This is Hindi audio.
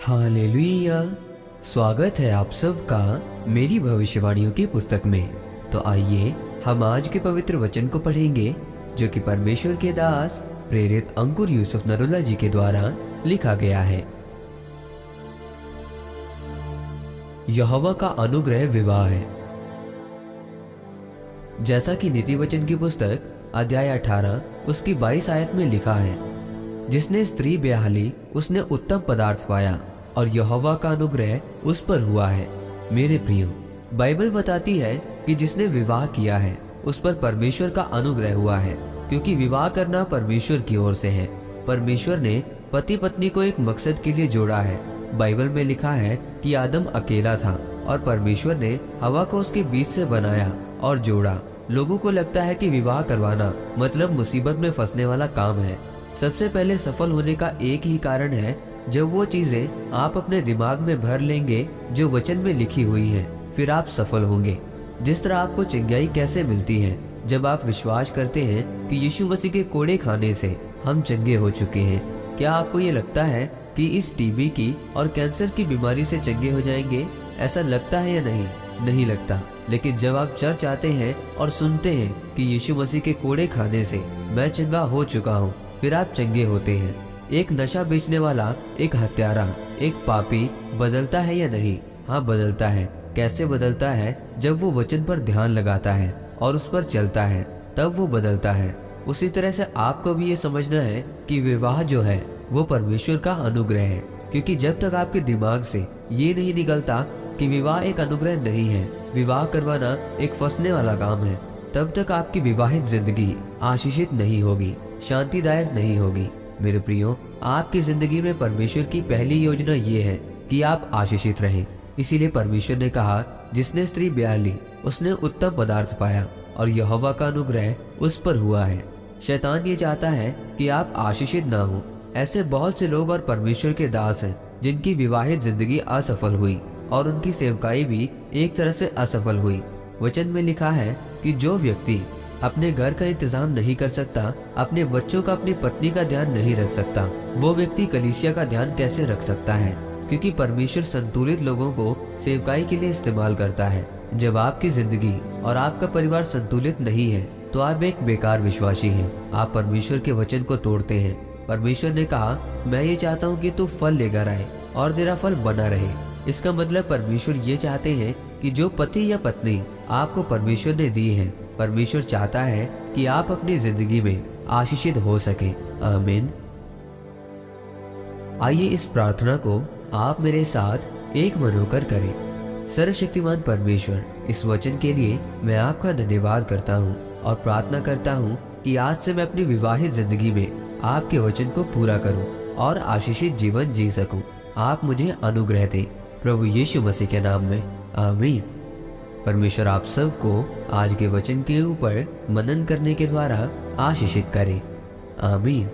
हालेलुया। स्वागत है आप सबका मेरी भविष्यवाणियों की पुस्तक में। तो आइए हम आज के पवित्र वचन को पढ़ेंगे जो कि परमेश्वर के दास प्रेरित अंकुर यूसुफ नरुला जी के द्वारा लिखा गया है। यहोवा का अनुग्रह विवाह है। जैसा कि नीति वचन की पुस्तक अध्याय 18 उसकी 22 आयत में लिखा है, जिसने स्त्री ब्याह ली उसने उत्तम पदार्थ पाया और यहोवा का अनुग्रह उस पर हुआ है। मेरे प्रियो, बाइबल बताती है कि जिसने विवाह किया है उस पर परमेश्वर का अनुग्रह हुआ है, क्योंकि विवाह करना परमेश्वर की ओर से है। परमेश्वर ने पति पत्नी को एक मकसद के लिए जोड़ा है। बाइबल में लिखा है कि आदम अकेला था और परमेश्वर ने हवा को उसके बीच से बनाया और जोड़ा। लोगों को लगता है कि विवाह करवाना मतलब मुसीबत में फंसने वाला काम है। सबसे पहले सफल होने का एक ही कारण है, जब वो चीजें आप अपने दिमाग में भर लेंगे जो वचन में लिखी हुई हैं, फिर आप सफल होंगे। जिस तरह आपको चंगाई कैसे मिलती है, जब आप विश्वास करते हैं कि यीशु मसीह के कोड़े खाने से हम चंगे हो चुके हैं। क्या आपको ये लगता है कि इस टीबी की और कैंसर की बीमारी से चंगे हो जाएंगे? ऐसा लगता है या नहीं? नहीं लगता। लेकिन जब आप चर्च आते हैं और सुनते हैं कि यीशु मसीह के कोड़े खाने से मैं चंगा हो चुका हूँ, फिर आप चंगे होते हैं। एक नशा बेचने वाला, एक हत्यारा, एक पापी बदलता है या नहीं? हाँ, बदलता है। कैसे बदलता है? जब वो वचन पर ध्यान लगाता है और उस पर चलता है, तब वो बदलता है। उसी तरह से आपको भी ये समझना है कि विवाह जो है वो परमेश्वर का अनुग्रह है, क्योंकि जब तक आपके दिमाग से ये नहीं निकलता कि विवाह एक अनुग्रह नहीं है, विवाह करवाना एक फंसने वाला काम है, तब तक आपकी विवाहित जिंदगी आशीषित नहीं होगी, शांतिदायक नहीं होगी। मेरे प्रियो, आपकी जिंदगी में परमेश्वर की पहली योजना ये है कि आप आशीषित रहें। इसीलिए परमेश्वर ने कहा, जिसने स्त्री ब्याह ली उसने उत्तम पदार्थ पाया और यहोवा का अनुग्रह उस पर हुआ है। शैतान ये चाहता है कि आप आशीषित ना हो। ऐसे बहुत से लोग और परमेश्वर के दास हैं जिनकी विवाहित जिंदगी असफल हुई और उनकी सेवकाई भी एक तरह से असफल हुई। वचन में लिखा है कि जो व्यक्ति अपने घर का इंतजाम नहीं कर सकता, अपने बच्चों का, अपनी पत्नी का ध्यान नहीं रख सकता, वो व्यक्ति कलीसिया का ध्यान कैसे रख सकता है? क्योंकि परमेश्वर संतुलित लोगों को सेवकाई के लिए इस्तेमाल करता है। जब आपकी जिंदगी और आपका परिवार संतुलित नहीं है तो आप एक बेकार विश्वासी हैं। आप परमेश्वर के वचन को तोड़ते हैं। परमेश्वर ने कहा, मैं ये चाहता हूँ कि तू फल लेकर आए और तेरा फल बना रहे। इसका मतलब परमेश्वर ये चाहते हैं कि जो पति या पत्नी आपको परमेश्वर ने दी है, परमेश्वर चाहता है कि आप अपनी जिंदगी में आशीषित हो सके। आमीन। आइए इस प्रार्थना को आप मेरे साथ एक मन होकर करें। सर्वशक्तिमान परमेश्वर, इस वचन के लिए मैं आपका धन्यवाद करता हूँ और प्रार्थना करता हूँ कि आज से मैं अपनी विवाहित जिंदगी में आपके वचन को पूरा करूँ और आशीषित जीवन जी सकूँ। आप मुझे अनुग्रह दें, प्रभु यीशु मसीह के नाम में। आमीन। परमेश्वर आप सबको आज के वचन के ऊपर मनन करने के द्वारा आशीषित करे। आमीन।